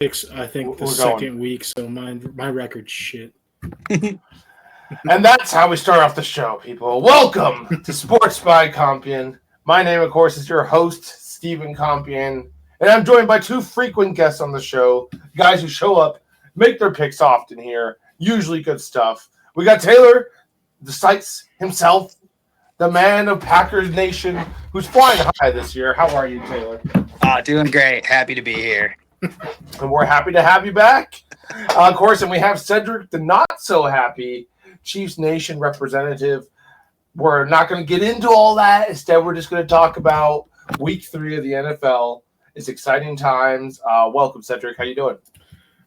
picks, I think, the We're second going. week, so my record's shit. And that's how we start off the show, people. Welcome to Sports by Compion. My name, of course, is your host, Stephen Compion, and I'm joined by two frequent guests on the show, guys who show up, make their picks often here, usually good stuff. We got Taylor, the Sites himself, the man of Packers Nation, who's flying high this year. How are you, Taylor? Doing great. Happy to be here. And we're happy to have you back. Of course, and we have Cedric, the not so happy Chiefs Nation representative. We're not going to get into all that. Instead, we're just going to talk about week 3 of the NFL. It's exciting times. Welcome, Cedric. How you doing?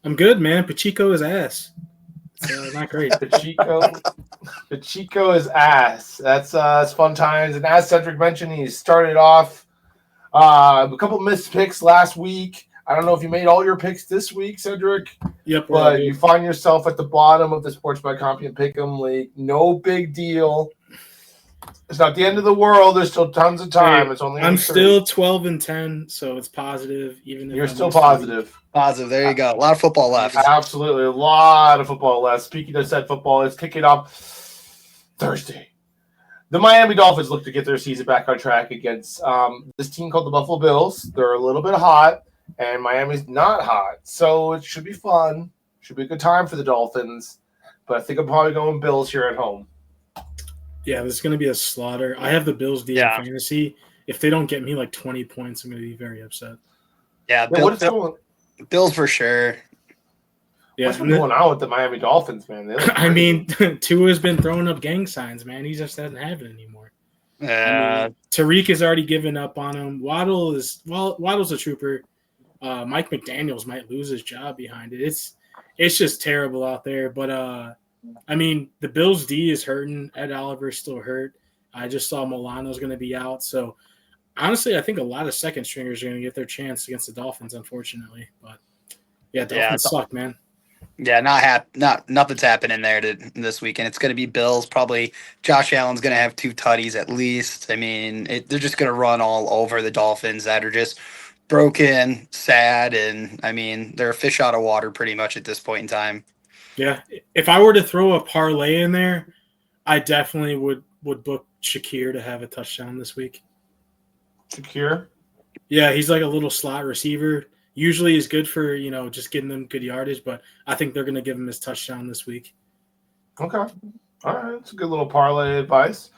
I'm good, man. Pacheco is ass. It's not great. Pacheco is ass. That's fun times. And as Cedric mentioned, he started off a couple missed picks last week. I don't know if you made all your picks this week, Cedric. Yep, but you find yourself at the bottom of the Sports by Compion Pick'em League. No big deal. It's not the end of the world. There's still tons of time. It's only I'm still 12-10, so it's positive. Even if you're still positive. Positive. There you go. A lot of football left. Absolutely, a lot of football left. Speaking of said football, let's kick it off Thursday. The Miami Dolphins look to get their season back on track against this team called the Buffalo Bills. They're a little bit hot. And Miami's not hot, so it should be fun. Should be a good time for the Dolphins. But I think I'm probably going Bills here at home. Yeah, this is going to be a slaughter. I have the Bills in fantasy. If they don't get me like 20 points, I'm going to be very upset. Yeah, Bills for sure. Yeah, what's been going on with the Miami Dolphins, man? I mean, Tua's been throwing up gang signs, man. He just doesn't have it anymore. Tariq has already given up on him. Waddle's a trooper. Mike McDaniels might lose his job behind it. It's just terrible out there. But I mean, the Bills D is hurting. Ed Oliver's still hurt. I just saw Milano's going to be out. So honestly, I think a lot of second stringers are going to get their chance against the Dolphins, unfortunately. But yeah, Dolphins suck, man. Yeah, nothing's happening there this weekend. It's going to be Bills. Probably Josh Allen's going to have 2 tutties at least. I mean, they're just going to run all over the Dolphins that are just broken, sad, and I mean, they're a fish out of water pretty much at this point in time. Yeah, if I were to throw a parlay in there, I definitely would book Shakir to have a touchdown this week. Shakir? Yeah, he's like a little slot receiver. Usually he's good for, just getting them good yardage, but I think they're going to give him his touchdown this week. Okay. All right. It's a good little parlay advice.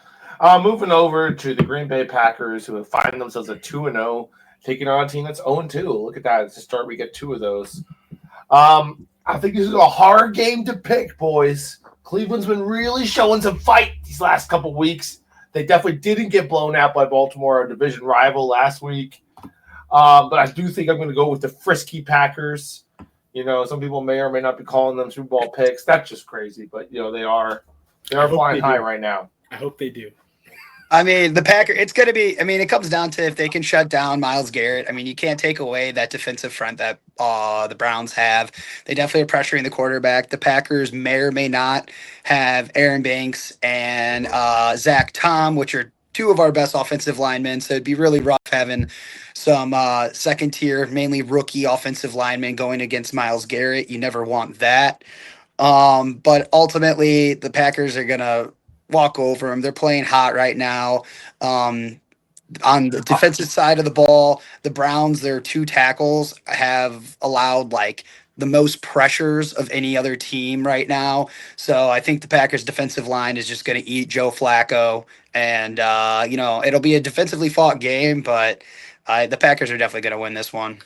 Moving over to the Green Bay Packers, who have find themselves at 2-0, taking on a team that's 0-2. Look at that. It's a start. We get 2 of those. I think this is a hard game to pick, boys. Cleveland's been really showing some fight these last couple weeks. They definitely didn't get blown out by Baltimore, a division rival, last week. But I do think I'm going to go with the frisky Packers. Some people may or may not be calling them Super Bowl picks. That's just crazy, but they are flying high right now. I hope they do. I mean, the Packers, it's going to be, it comes down to if they can shut down Myles Garrett. I mean, you can't take away that defensive front that the Browns have. They definitely are pressuring the quarterback. The Packers may or may not have Aaron Banks and Zach Tom, which are 2 of our best offensive linemen. So it'd be really rough having some second tier, mainly rookie offensive linemen going against Myles Garrett. You never want that. But ultimately, the Packers are going to walk over them. They're playing hot right now. On the defensive side of the ball, the Browns, their 2 tackles have allowed the most pressures of any other team right now. So I think the Packers defensive line is just going to eat Joe Flacco, and it'll be a defensively fought game, but the Packers are definitely going to win this one.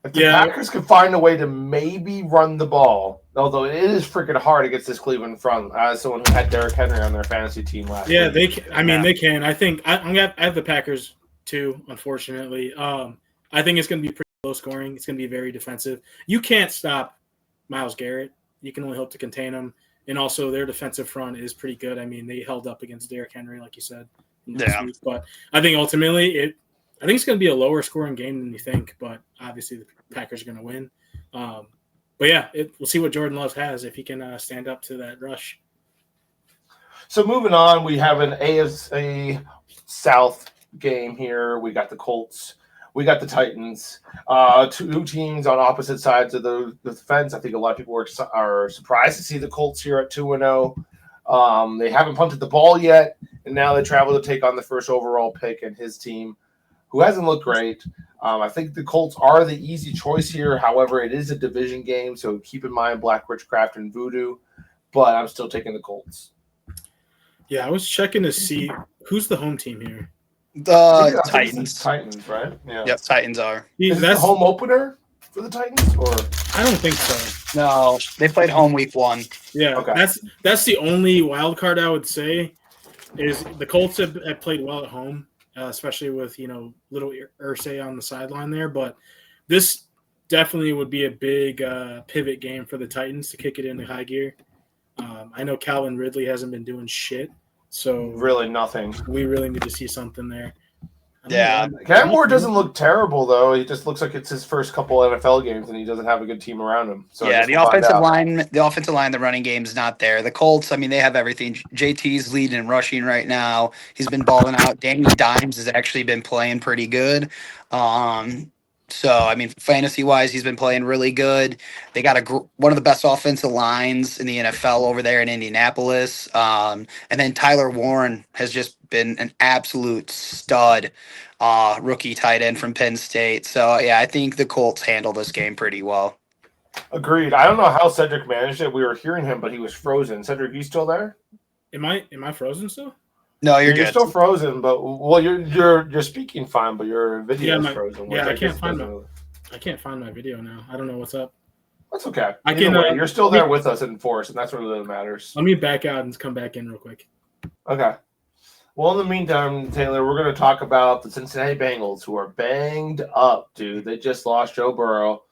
If the Packers could find a way to maybe run the ball, although it is freaking hard against this Cleveland front, as someone who had Derrick Henry on their fantasy team last week. They can. They can. I think I have the Packers too, unfortunately. I think it's going to be pretty low scoring. It's going to be very defensive. You can't stop Myles Garrett. You can only hope to contain him. And also their defensive front is pretty good. I mean, they held up against Derrick Henry, like you said. Week. But I think ultimately I think it's going to be a lower scoring game than you think, but obviously the Packers are going to win. But yeah, we'll see what Jordan Love has if he can stand up to that rush. So moving on, we have an AFC South game here. We got the Colts we got the Titans. Two teams on opposite sides of the fence. I think a lot of people are surprised to see the Colts here at 2-0. They haven't punted the ball yet, and now they travel to take on the first overall pick and his team, who hasn't looked great. I think the Colts are the easy choice here. However, it is a division game, so keep in mind Black Witchcraft and Voodoo, but I'm still taking the Colts. Yeah, I was checking to see who's the home team here. The Titans. Titans, right? Yeah. Yep, Titans are. Is this the home opener for the Titans, or I don't think so. No, they played home week 1. Yeah, okay. That's the only wild card I would say is the Colts have played well at home, especially with little Irsay on the sideline there. But this definitely would be a big pivot game for the Titans to kick it into high gear. I know Calvin Ridley hasn't been doing shit, so really nothing. We really need to see something there. Yeah, Cam Moore doesn't look terrible though. He just looks like it's his first couple NFL games, and he doesn't have a good team around him. So yeah, the offensive line, the running game's not there. The Colts, I mean, they have everything. JT's leading in rushing right now. He's been balling out. Danny Dimes has actually been playing pretty good. So, I mean, fantasy-wise, he's been playing really good. They got one of the best offensive lines in the NFL over there in Indianapolis. And then Tyler Warren has just been an absolute stud rookie tight end from Penn State. So, yeah, I think the Colts handle this game pretty well. Agreed. I don't know how Cedric managed it. We were hearing him, but he was frozen. Cedric, you still there? Am I frozen still? No, you're still frozen, but you're speaking fine, but your video is frozen. Yeah, I can't find my video now. I don't know what's up. That's okay. You're still there with us in force, and that's what really matters. Let me back out and come back in real quick. Okay. Well, in the meantime, Taylor, we're going to talk about the Cincinnati Bengals, who are banged up, dude. They just lost Joe Burrow.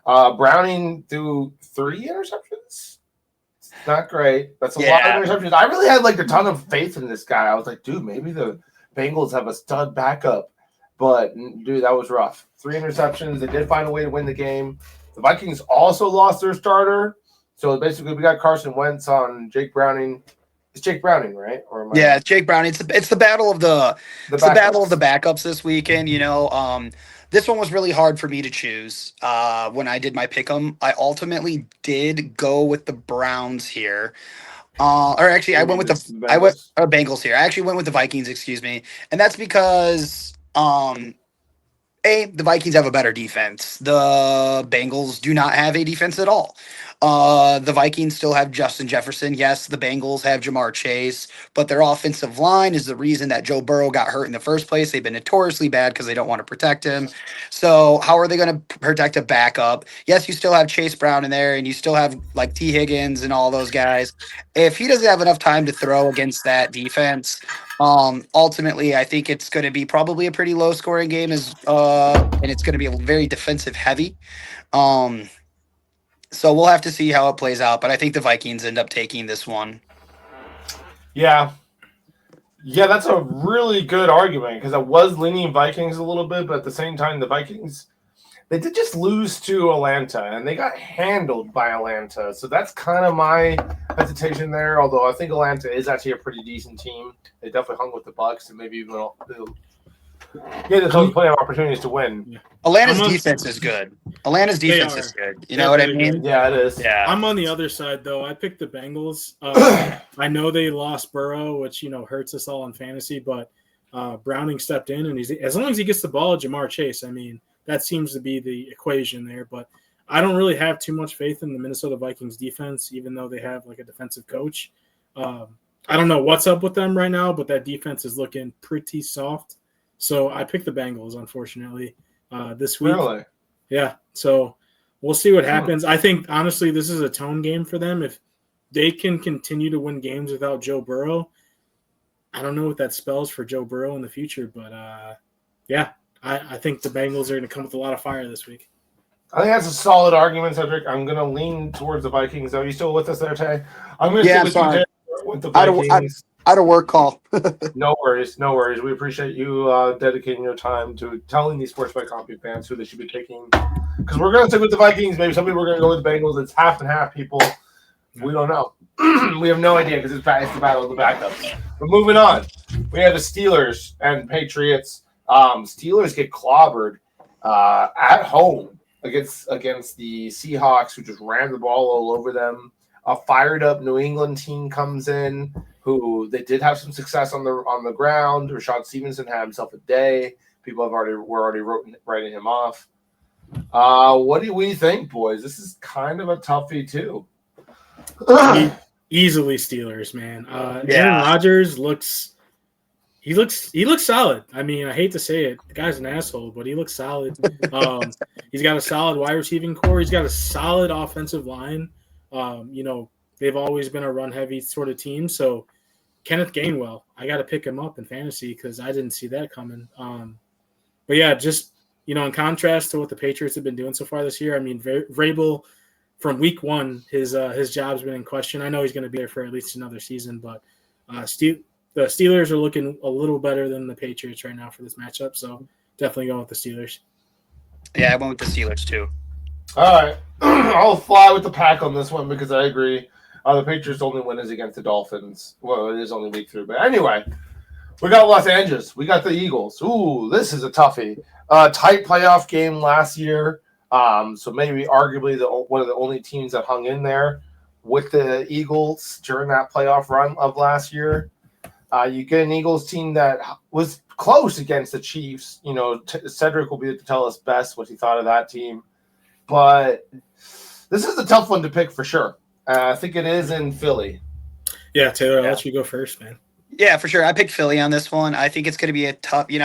Browning threw 3 interceptions. Not great. That's a lot of interceptions. I really had a ton of faith in this guy. I was like, dude, maybe the Bengals have a stud backup. But, dude, that was rough. 3 interceptions. They did find a way to win the game. The Vikings also lost their starter. So, basically, we got Carson Wentz on Jake Browning. It's Jake Browning, right? It's Jake Browning. It's the battle of the backups this weekend. This one was really hard for me to choose when I did my pick'em. I ultimately did go with the Browns here. I went with Bengals here. I actually went with the Vikings, excuse me. And that's because the Vikings have a better defense. The Bengals do not have a defense at all. The Vikings still have Justin Jefferson. Yes, the Bengals have Jamar Chase, but their offensive line is the reason that Joe Burrow got hurt in the first place. They've been notoriously bad because they don't want to protect him. So how are they going to protect a backup? Yes, you still have Chase Brown in there, and you still have T. Higgins and all those guys. If he doesn't have enough time to throw against that defense, ultimately, I think it's going to be probably a pretty low-scoring game, and it's going to be very defensive heavy. So we'll have to see how it plays out, but I think the Vikings end up taking this one. Yeah, that's a really good argument because I was leaning Vikings a little bit, but at the same time, the Vikings, they did just lose to Atlanta, and they got handled by Atlanta. So that's kind of my hesitation there, although I think Atlanta is actually a pretty decent team. They definitely hung with the Bucs and maybe even there's plenty of opportunities to win. Yeah. Atlanta's defense is good. You know what I mean? Yeah, it is. Yeah. I'm on the other side, though. I picked the Bengals. I know they lost Burrow, which, hurts us all in fantasy, but Browning stepped in, and as long as he gets the ball, Jamar Chase, I mean, that seems to be the equation there. But I don't really have too much faith in the Minnesota Vikings defense, even though they have, a defensive coach. I don't know what's up with them right now, but that defense is looking pretty soft. So I picked the Bengals, unfortunately, this week. Really? Yeah. So we'll see what happens. I think, honestly, this is a tone game for them. If they can continue to win games without Joe Burrow, I don't know what that spells for Joe Burrow in the future. But, I think the Bengals are going to come with a lot of fire this week. I think that's a solid argument, Cedric. I'm going to lean towards the Vikings. Are you still with us there, Tay? I'm going to stick with the Vikings. Out of work call. No worries. We appreciate you dedicating your time to telling these Sports by Compy fans who they should be picking. Because we're going to stick with the Vikings. Maybe some people are going to go with the Bengals. It's half and half, people. We don't know. We have no idea because it's the battle of the backups. But moving on, we have the Steelers and Patriots. Steelers get clobbered at home against the Seahawks, who just ran the ball all over them. A fired up New England team comes in, who they did have some success on the ground. Rashad Stevenson had himself a day. People were already writing him off. What do we think, boys? This is kind of a toughie too. Easily Steelers, man. Aaron Rodgers looks solid. I mean, I hate to say it, the guy's an asshole, but he looks solid. He's got a solid wide receiving core. He's got a solid offensive line. They've always been a run heavy sort of team. So Kenneth Gainwell, I got to pick him up in fantasy because I didn't see that coming. But yeah, just in contrast to what the Patriots have been doing so far this year, I mean, Vrabel from week one, his job's been in question. I know he's going to be there for at least another season, but the Steelers are looking a little better than the Patriots right now for this matchup. So definitely going with the Steelers. Yeah, I went with the Steelers too. All right. I'll fly with the pack on this one because I agree. The Patriots' only win is against the Dolphins. Well, it is only week 3. But anyway, we got Los Angeles. We got the Eagles. Ooh, this is a toughie. Tight playoff game last year. So maybe arguably one of the only teams that hung in there with the Eagles during that playoff run of last year. You get an Eagles team that was close against the Chiefs. Cedric will be able to tell us best what he thought of that team. But this is a tough one to pick for sure. I think it is in Philly. Yeah, Taylor, I'll let you go first, man. Yeah, for sure. I picked Philly on this one. I think it's going to be a tough, Puka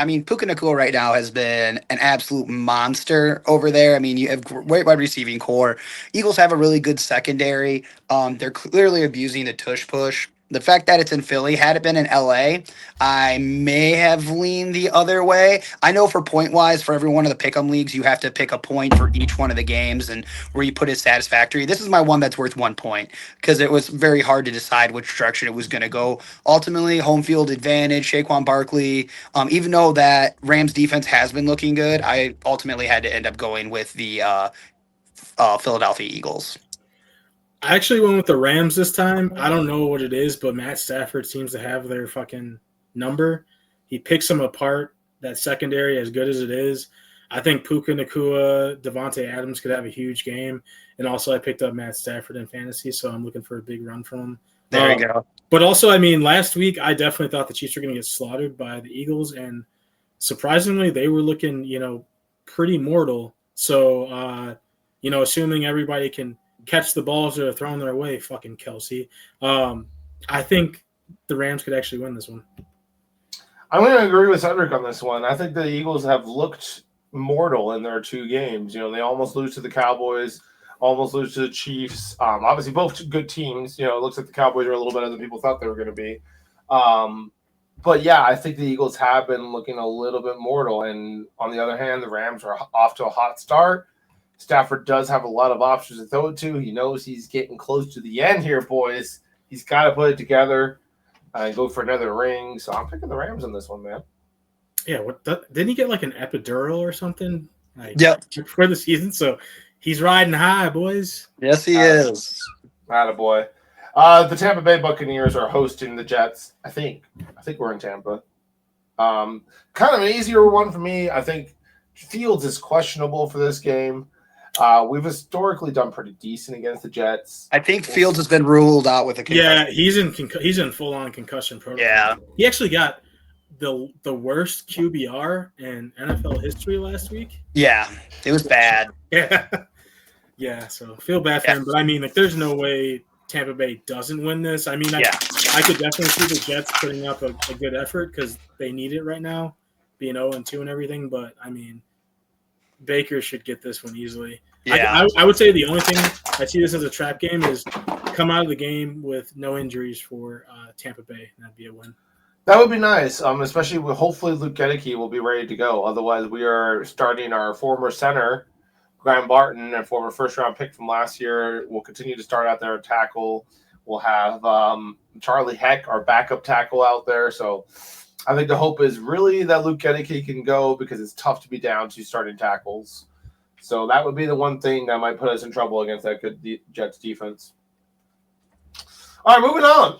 Nacua right now has been an absolute monster over there. I mean, you have great wide receiving core. Eagles have a really good secondary. They're clearly abusing the tush push. The fact that it's in Philly, had it been in LA, I may have leaned the other way. I know for point-wise, for every one of the pick'em leagues, you have to pick a point for each one of the games and where you put it satisfactory. This is my one that's worth 1 point because it was very hard to decide which direction it was going to go. Ultimately, home field advantage, Saquon Barkley. Even though that Rams defense has been looking good, I ultimately had to end up going with the Philadelphia Eagles. I actually went with the Rams this time. I don't know what it is, but Matt Stafford seems to have their fucking number. He picks them apart, that secondary, as good as it is. I think Puka Nacua, Devontae Adams could have a huge game. And also I picked up Matt Stafford in fantasy, so I'm looking for a big run from him. There you go. But also, I mean, last week I definitely thought the Chiefs were going to get slaughtered by the Eagles, and surprisingly they were looking, pretty mortal. So, assuming everybody can catch the balls that are thrown their way, fucking Kelsey. I think the Rams could actually win this one. I'm going to agree with Cedric on this one. I think the Eagles have looked mortal in their 2 games. They almost lose to the Cowboys, almost lose to the Chiefs. Obviously, both good teams. It looks like the Cowboys are a little better than people thought they were going to be. But yeah, I think the Eagles have been looking a little bit mortal. And on the other hand, the Rams are off to a hot start. Stafford does have a lot of options to throw it to. He knows he's getting close to the end here, boys. He's got to put it together and go for another ring. So I'm picking the Rams on this one, man. Yeah, didn't he get like an epidural or something? For the season, so he's riding high, boys. Yes, he is. Attaboy. The Tampa Bay Buccaneers are hosting the Jets. I think we're in Tampa. Kind of an easier one for me. I think Fields is questionable for this game. We've historically done pretty decent against the Jets. I think Fields has been ruled out with a concussion. Yeah, he's in full on concussion protocol. Yeah, he actually got the worst QBR in NFL history last week. Yeah, it was bad. Yeah. So feel bad for him, but I mean, there's no way Tampa Bay doesn't win this. I mean, I could definitely see the Jets putting up a good effort because they need it right now, being 0-2 and everything. But I mean, Baker should get this one easily. Yeah, I would say the only thing I see this as a trap game is come out of the game with no injuries for Tampa Bay. That'd be a win. That would be nice, especially with hopefully Luke Gedeke will be ready to go. Otherwise, we are starting our former center, Graham Barton, a former first-round pick from last year. We'll continue to start out there at tackle. We'll have Charlie Heck, our backup tackle, out there. So I think the hope is really that Luke Gedeke can go because it's tough to be down 2 starting tackles. So that would be the one thing that might put us in trouble against that good Jets defense. All right, moving on.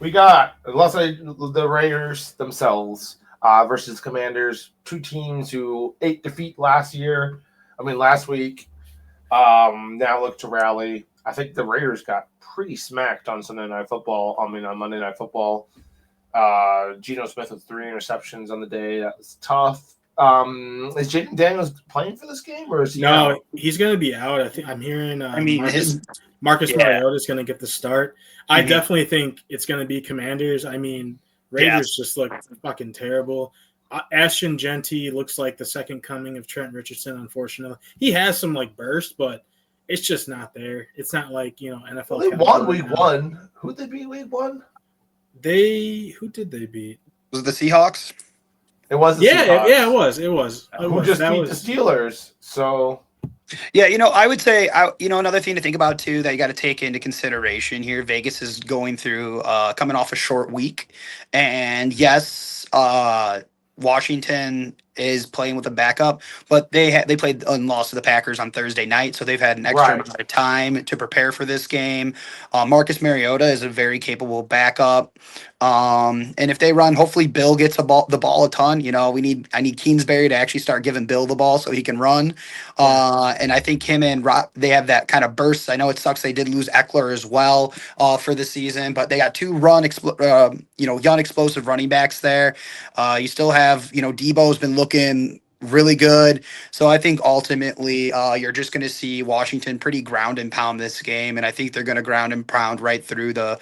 We got the Raiders themselves versus Commanders, two teams who ate defeat last week. Now look to rally. I think the Raiders got pretty smacked on Monday Night Football. Geno Smith with 3 interceptions on the day. That was tough. Is Jaden Daniels playing for this game, or is he out? He's going to be out. I think I'm hearing. Marcus Mariota is going to get the start. I definitely think it's going to be Commanders. I mean, Raiders just look fucking terrible. Ashton Genty looks like the second coming of Trent Richardson. Unfortunately, he has some burst, but it's just not there. It's not like NFL. Well, they won week 1. Who'd they beat week 1? Who did they beat? Was it the Seahawks? It was the Seahawks. Yeah, it was. Who just beat the Steelers? So yeah, I would say another thing to think about too that you got to take into consideration here. Vegas is going through coming off a short week, and yes, Washington is playing with a backup, but they played and lost to the Packers on Thursday night, so they've had an extra amount of time to prepare for this game. Marcus Mariota is a very capable backup, and if they run, hopefully Bill gets the ball a ton. I need Kingsbury to actually start giving Bill the ball so he can run, and I think him and Rob, they have that kind of burst. I know it sucks they did lose Eckler as well for the season, but they got 2 young explosive running backs there. You still have Debo's been looking really good. So I think ultimately you're just going to see Washington pretty ground and pound this game. And I think they're going to ground and pound right through the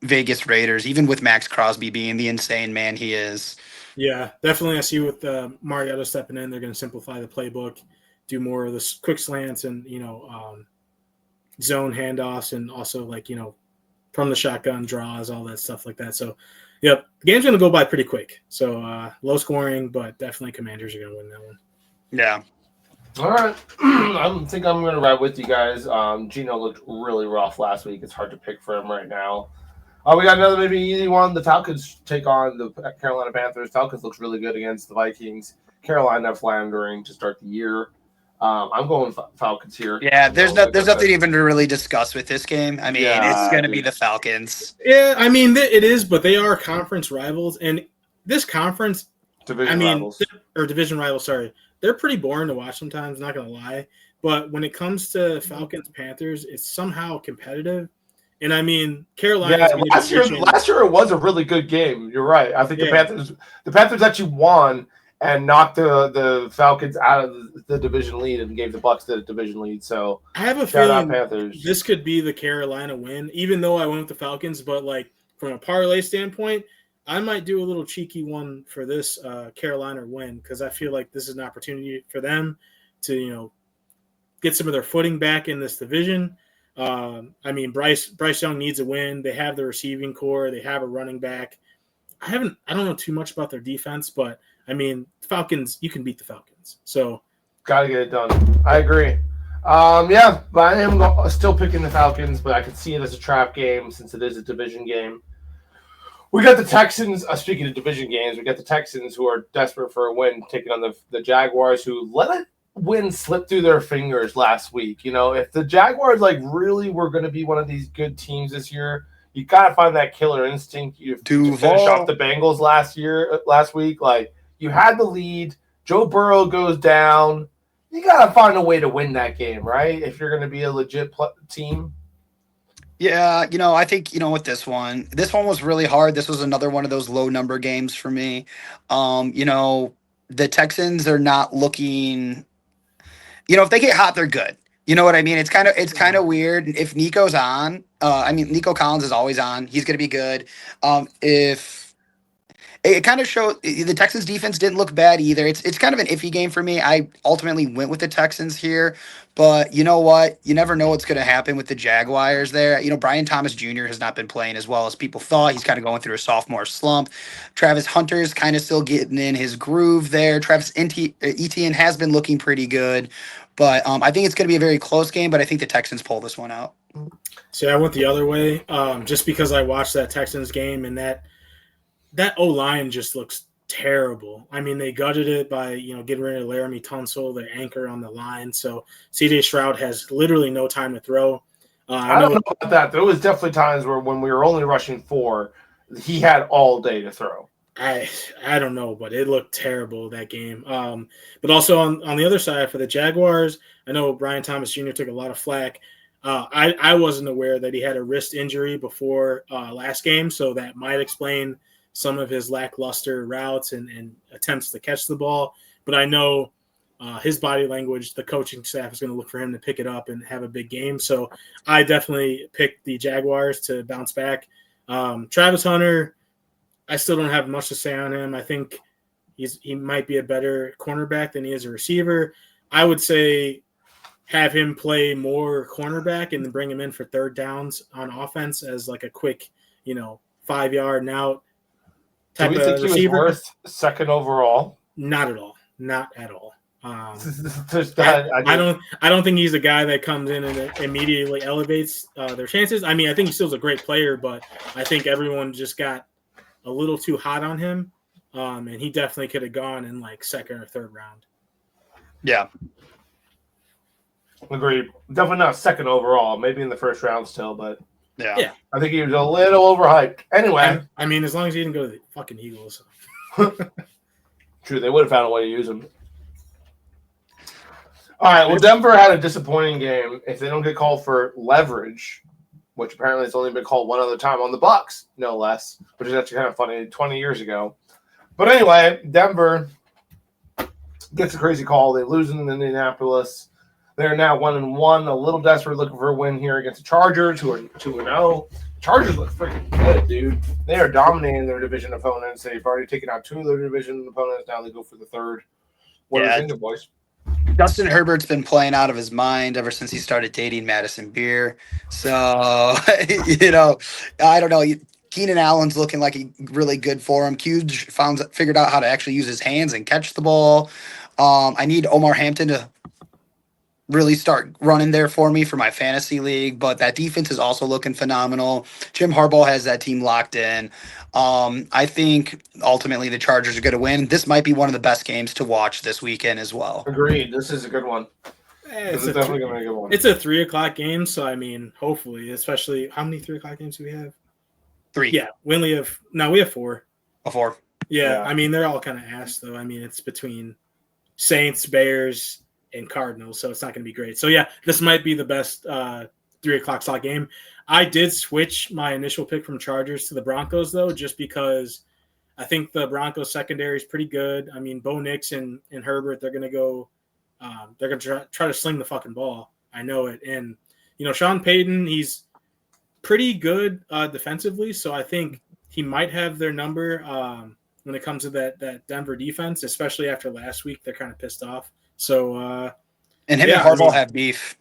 Vegas Raiders, even with Max Crosby being the insane man he is. Yeah, definitely. I see with Mariota stepping in, they're going to simplify the playbook, do more of the quick slants and, zone handoffs and also from the shotgun draws, all that stuff like that. So, yep, the game's going to go by pretty quick. So, low scoring, but definitely Commanders are going to win that one. Yeah. All right. I think I'm going to ride with you guys. Geno looked really rough last week. It's hard to pick for him right now. We got another maybe easy one. The Falcons take on the Carolina Panthers. Falcons looks really good against the Vikings. Carolina floundering to start the year. I'm going Falcons here. Yeah, there's nothing even to really discuss with this game. I mean, it's going to be the Falcons. Yeah, I mean, it is, but they are conference rivals. And this conference, division rivals, sorry, they're pretty boring to watch sometimes, not going to lie. But when it comes to Falcons-Panthers, it's somehow competitive. And, I mean, Carolina. Yeah, last year it was a really good game. You're right. I think the Panthers actually won and knocked the Falcons out of the division lead and gave the Bucs the division lead. So I have a feeling this could be the Carolina win, even though I went with the Falcons. But from a parlay standpoint, I might do a little cheeky one for this Carolina win because I feel like this is an opportunity for them to get some of their footing back in this division. I mean, Bryce Young needs a win. They have the receiving core. They have a running back. I don't know too much about their defense, but I mean, Falcons, you can beat the Falcons. So got to get it done. I agree. Yeah, but I am still picking the Falcons, but I could see it as a trap game since it is a division game. We got the Texans. Speaking of division games, we got the Texans who are desperate for a win, taking on the Jaguars, who let it win slip through their fingers last week. If the Jaguars really were going to be one of these good teams this year, you got to find that killer instinct. You to finish off the Bengals last week. You had the lead. Joe Burrow goes down. You got to find a way to win that game, right? If you're going to be a legit team. Yeah, I think, with this one was really hard. This was another one of those low number games for me. The Texans are not looking, if they get hot, they're good. You know what I mean? It's kind of weird. If Nico's on, Nico Collins is always on. He's going to be good. If it kind of showed, the Texans defense didn't look bad either. It's kind of an iffy game for me. I ultimately went with the Texans here, but you know what? You never know what's going to happen with the Jaguars there. Brian Thomas Jr. has not been playing as well as people thought. He's kind of going through a sophomore slump. Travis Hunter's kind of still getting in his groove there. Travis Etienne has been looking pretty good, but I think it's going to be a very close game, but I think the Texans pull this one out. See, I went the other way just because I watched that Texans game and that O-line just looks terrible. I mean, they gutted it by, getting rid of Laramie Tunsil, their anchor on the line. So C.J. Stroud has literally no time to throw. I don't know about that. There was definitely times when we were only rushing 4, he had all day to throw. I don't know, but it looked terrible that game. But also on the other side for the Jaguars, I know Brian Thomas Jr. took a lot of flack. I wasn't aware that he had a wrist injury before last game, so that might explain some of his lackluster routes and attempts to catch the ball. But I know his body language, the coaching staff is going to look for him to pick it up and have a big game. So I definitely picked the Jaguars to bounce back. Travis Hunter, I still don't have much to say on him. I think he might be a better cornerback than he is a receiver. I would say have him play more cornerback and then bring him in for third downs on offense as like a quick, 5-yard and out type Do we think of receiver. He was worth second overall? Not at all. Not at all. I don't. don't think he's a guy that comes in and immediately elevates their chances. I mean, I think he still's a great player, but I think everyone just got a little too hot on him, and he definitely could have gone in like second or third round. Yeah. Agreed. Definitely not second overall. Maybe in the first round still, but Yeah. I think he was a little overhyped. Anyway, I mean, as long as he didn't go to the fucking Eagles. True, they would have found a way to use him. All right, well, Denver had a disappointing game. If they don't get called for leverage, which apparently it's only been called one other time on the Bucs, no less, which is actually kind of funny, 20 years ago. But anyway, Denver gets a crazy call. They lose in Indianapolis. They're now 1-1, a little desperate, looking for a win here against the Chargers, who are 2-0. Chargers look freaking good, dude. They are dominating their division opponents. They've already taken out 2 of their division opponents. Now they go for the third. What do you think, boys? Justin Herbert's been playing out of his mind ever since he started dating Madison Beer. So, I don't know. Keenan Allen's looking like a really good for him. Hughes figured out how to actually use his hands and catch the ball. I need Omar Hampton to really start running there for me for my fantasy league, but that defense is also looking phenomenal. Jim Harbaugh has that team locked in. I think ultimately the Chargers are going to win. This might be one of the best games to watch this weekend as well. Agreed. This is a good one. This is definitely going to be a good one. It's a 3:00 game, so I mean, hopefully, especially how many 3:00 games do we have? 3. Yeah, we have 4. 4. Yeah, I mean, they're all kind of ass though. I mean, it's between Saints, Bears, and Cardinals, so it's not going to be great. So yeah, this might be the best 3:00 slot game. I did switch my initial pick from Chargers to the Broncos though, just because I think the Broncos secondary is pretty good. I mean, Bo Nix and Herbert, they're going to go, they're going to try to sling the fucking ball. I know it, and Sean Payton, he's pretty good defensively, so I think he might have their number when it comes to that Denver defense, especially after last week. They're kind of pissed off. So, and him and Harbaugh have beef.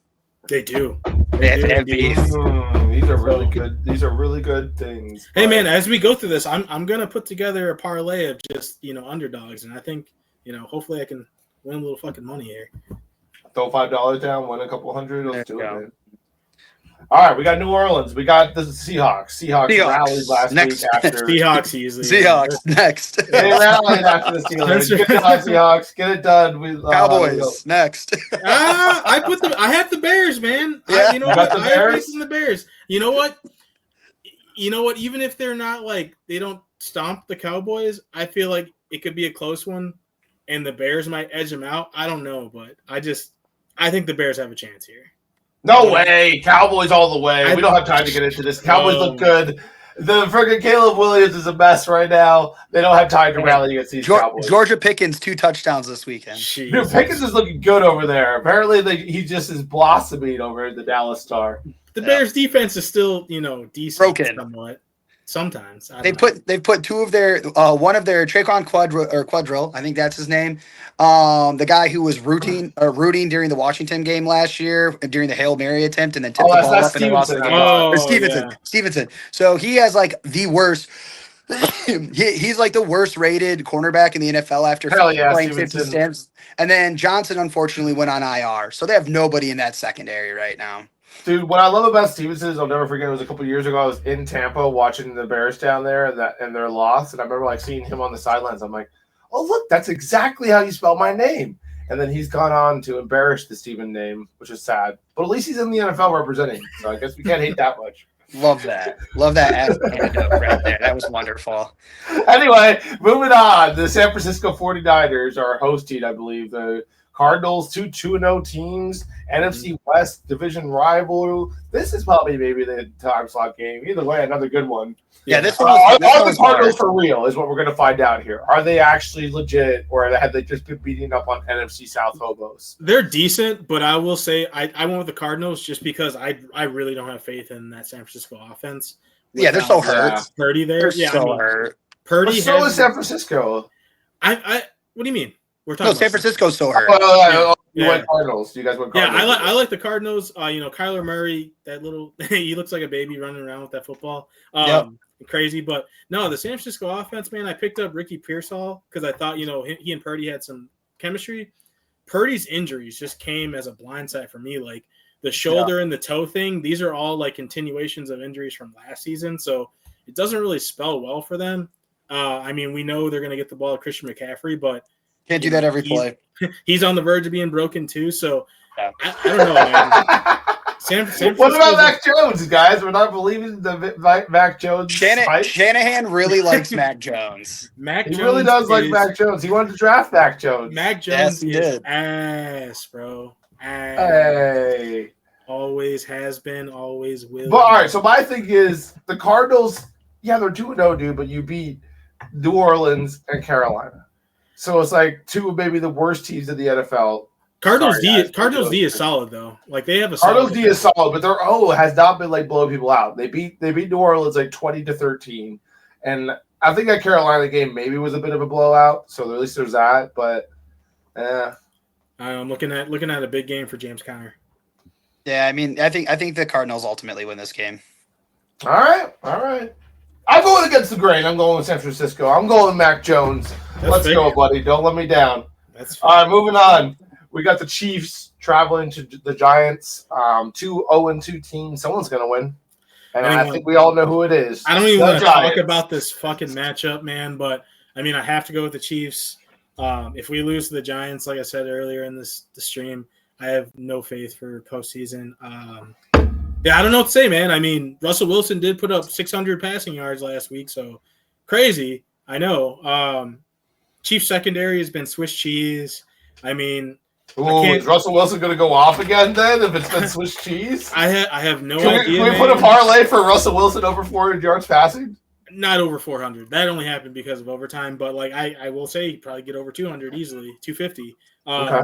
They do. They have beef. These are really good. These are really good things. Hey man, as we go through this, I'm gonna put together a parlay of just underdogs, and I think hopefully I can win a little fucking money here. Throw $5 down, win a couple hundred. Let's do it, man. All right, we got New Orleans. We got the Seahawks. Seahawks rallied last week after Seahawks easily. Seahawks next. They rallied after the Steelers. Good job, Seahawks. Get it done. Cowboys next. I have the Bears, man. Yeah. You know what? I have faith in the Bears. You know what? Even if they're not they don't stomp the Cowboys, I feel like it could be a close one, and the Bears might edge them out. I don't know, but I think the Bears have a chance here. No way. Cowboys all the way. We don't have time to get into this. Cowboys look good. The freaking Caleb Williams is a mess right now. They don't have time to rally against these Cowboys. Georgia Pickens 2 touchdowns this weekend. Dude, Pickens is looking good over there. Apparently, he just is blossoming over at the Dallas Star. The Bears defense is still, decent broken somewhat. Sometimes they've put 2 of their one of their Traquan Quadrille, I think that's his name. The guy who was rooting during the Washington game last year during the Hail Mary attempt and then tipped the ball up and lost the game. Stevenson. So he has the worst. He's the worst rated cornerback in the NFL after playing 50 snaps. And then Johnson unfortunately went on IR, so they have nobody in that secondary right now. Dude, what I love about Stevenson is I'll never forget. It was a couple years ago. I was in Tampa watching the Bears down there and their loss, and I remember seeing him on the sidelines. I'm like, oh look, that's exactly how you spell my name. And then he's gone on to embarrass the Steven name, which is sad. But at least he's in the NFL representing, so I guess we can't hate that much. Love that. Love that anecdote right there. That was wonderful. Anyway, moving on. The San Francisco 49ers are hosting, I believe, the Cardinals, 2-2-0 teams, NFC West division rival. This is probably maybe the time slot game. Either way, another good one. Yeah, this one. one. Are the Cardinals for real? Is what we're going to find out here. Are they actually legit, or have they just been beating up on NFC South hobos? They're decent, but I will say I went with the Cardinals just because I really don't have faith in that San Francisco offense. Yeah, they're so hurt. Purdy there. They're so hurt. Purdy. But so is San Francisco. I. What do you mean? We're talking San Francisco's so hurt. You went Cardinals. You guys went Cardinals. Yeah, I like the Cardinals. Kyler Murray, that little he looks like a baby running around with that football. Crazy, but no, the San Francisco offense, man. I picked up Ricky Pearsall because I thought he and Purdy had some chemistry. Purdy's injuries just came as a blindside for me. Like the shoulder and the toe thing, these are all like continuations of injuries from last season, so it doesn't really spell well for them. I mean, we know they're going to get the ball to Christian McCaffrey, but can't do that every play. He's on the verge of being broken too, so I don't know, man. San what about Mac Jones, guys? We're not believing the Mac Jones. Shanahan really likes Mac Jones. He really does like Mac Jones. He wanted to draft Mac Jones. Mac Jones is ass, bro. Ass. Hey. Always has been, always will. But all right, so my thing is the Cardinals, they're 2-0, dude, but you beat New Orleans and Carolina. So it's like two of maybe the worst teams in the NFL. Cardinals D is solid though. Like they have a Cardinals D is solid, but their O has not been like blowing people out. They beat New Orleans like 20-13, and I think that Carolina game maybe was a bit of a blowout. So at least there's that. But I'm looking at a big game for James Conner. Yeah, I mean, I think the Cardinals ultimately win this game. All right. I'm going against the grain. I'm going with San Francisco. I'm going with Mac Jones. Let's go, buddy. Don't let me down. All right, moving on. We got the Chiefs traveling to the Giants. 2-0-2 teams. Someone's going to win. And I think we all know who it is. I don't even want to talk about this fucking matchup, man. But, I mean, I have to go with the Chiefs. If we lose to the Giants, like I said earlier in the stream, I have no faith for postseason. I don't know what to say, man. I mean, Russell Wilson did put up 600 passing yards last week, so crazy. I know. Chiefs secondary has been Swiss cheese. I mean, is Russell Wilson going to go off again then if it's been Swiss cheese? I have no idea. Can we put a parlay for Russell Wilson over 400 yards passing? Not over 400. That only happened because of overtime, but like I will say he'd probably get over 200 easily, 250. Okay.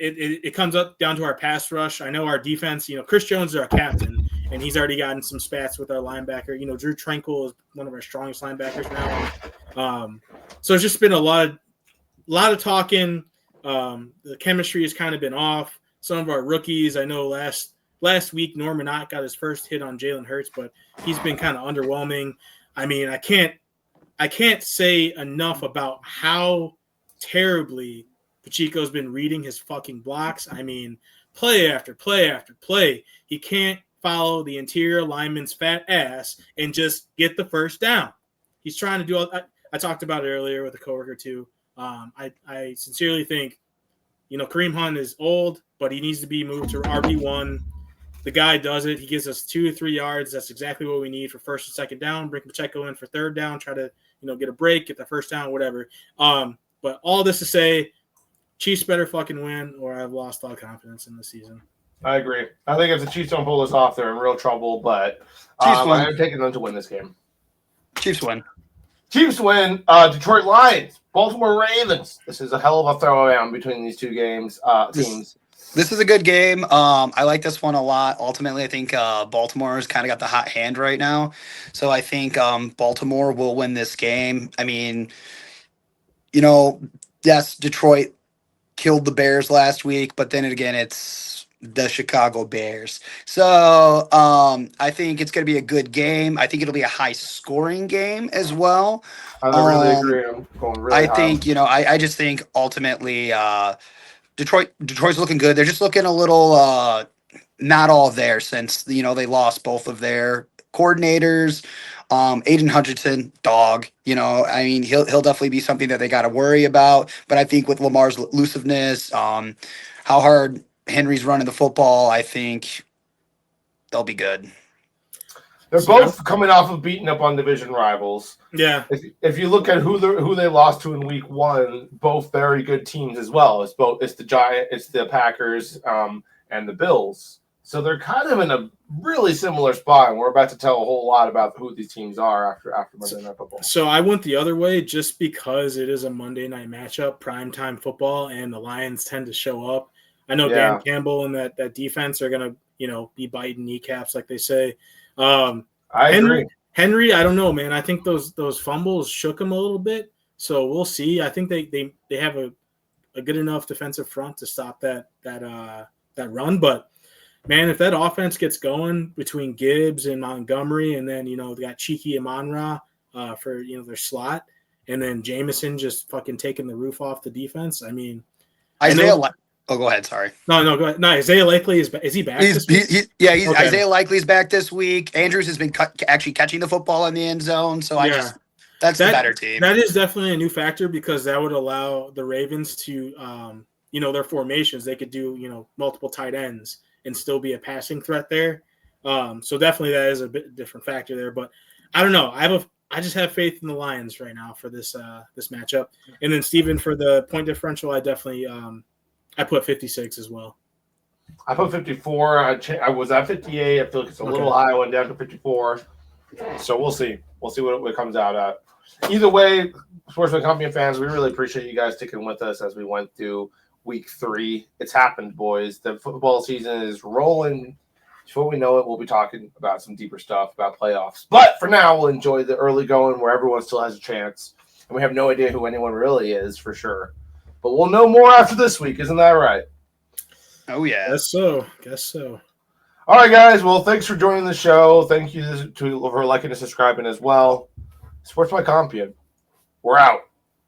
It comes up down to our pass rush. I know our defense, Chris Jones is our captain, and he's already gotten some spats with our linebacker. Drew Tranquil is one of our strongest linebackers now. So it's just been a lot of talking. The chemistry has kind of been off. Some of our rookies, I know last week Norman Ott got his first hit on Jalen Hurts, but he's been kind of underwhelming. I mean, I can't say enough about how terribly Pacheco's been reading his fucking blocks. I mean, play after play after play. He can't follow the interior lineman's fat ass and just get the first down. He's trying to do all I talked about it earlier with a coworker too. I sincerely think, Kareem Hunt is old, but he needs to be moved to RB1. The guy does it. He gives us 2 or 3 yards. That's exactly what we need for first and second down. Bring Pacheco in for third down. Try to, get a break, get the first down, whatever. But all this to say, Chiefs better fucking win, or I've lost all confidence in the season. I agree. I think if the Chiefs don't pull this off, they're in real trouble. But I'm taking them to win this game. Chiefs win. Detroit Lions, Baltimore Ravens. This is a hell of a throwdown between these two teams. This is a good game. I like this one a lot. Ultimately, I think Baltimore's kind of got the hot hand right now. So I think Baltimore will win this game. I mean, yes, Detroit killed the Bears last week, but then again, it's the Chicago Bears. So I think it's going to be a good game. I think it'll be a high-scoring game as well. I really agree. I'm going really high. Think, I just think ultimately Detroit's looking good. They're just looking a little not all there since, they lost both of their coordinators. Aiden Hutchinson, dog, he'll definitely be something that they got to worry about. But I think with Lamar's elusiveness, how hard Henry's running the football, I think they'll be good. They're both coming off of beating up on division rivals. Yeah. If you look at who they lost to in week 1, both very good teams as well. It's the Packers, and the Bills. So they're kind of in a really similar spot, and we're about to tell a whole lot about who these teams are after Monday Night Football. So I went the other way just because it is a Monday night matchup, primetime football, and the Lions tend to show up. I know Dan Campbell and that defense are going to, be biting kneecaps, like they say. I agree. Henry, I don't know, man. I think those fumbles shook him a little bit, so we'll see. I think they have a good enough defensive front to stop that run, but man, if that offense gets going between Gibbs and Montgomery, and then they got Cheeky and Monra for their slot, and then Jameson just fucking taking the roof off the defense. I mean, go ahead. Sorry. No, go ahead. No, Isaiah Likely is he back? Okay. Isaiah Likely's back this week. Andrews has been actually catching the football in the end zone, so that's the better team. That is definitely a new factor because that would allow the Ravens to, their formations. They could do multiple tight ends and still be a passing threat there. So definitely that is a bit different factor there. But I don't know. I just have faith in the Lions right now for this matchup. And then Steven, for the point differential, I definitely I put 56 as well. I put 54. I was at 58. I feel like it's a little high. I went down to 54. So we'll see. We'll see what it comes out at. Either way, Sportsman Company fans, we really appreciate you guys sticking with us as we went through week 3. It's happened, boys. The football season is rolling. Before we know it, we'll be talking about some deeper stuff about playoffs. But for now, we'll enjoy the early going where everyone still has a chance. And we have no idea who anyone really is for sure. But we'll know more after this week. Isn't that right? Oh, yeah. Guess so. All right, guys. Well, thanks for joining the show. Thank you for liking and subscribing as well. Sports by Compion. We're out.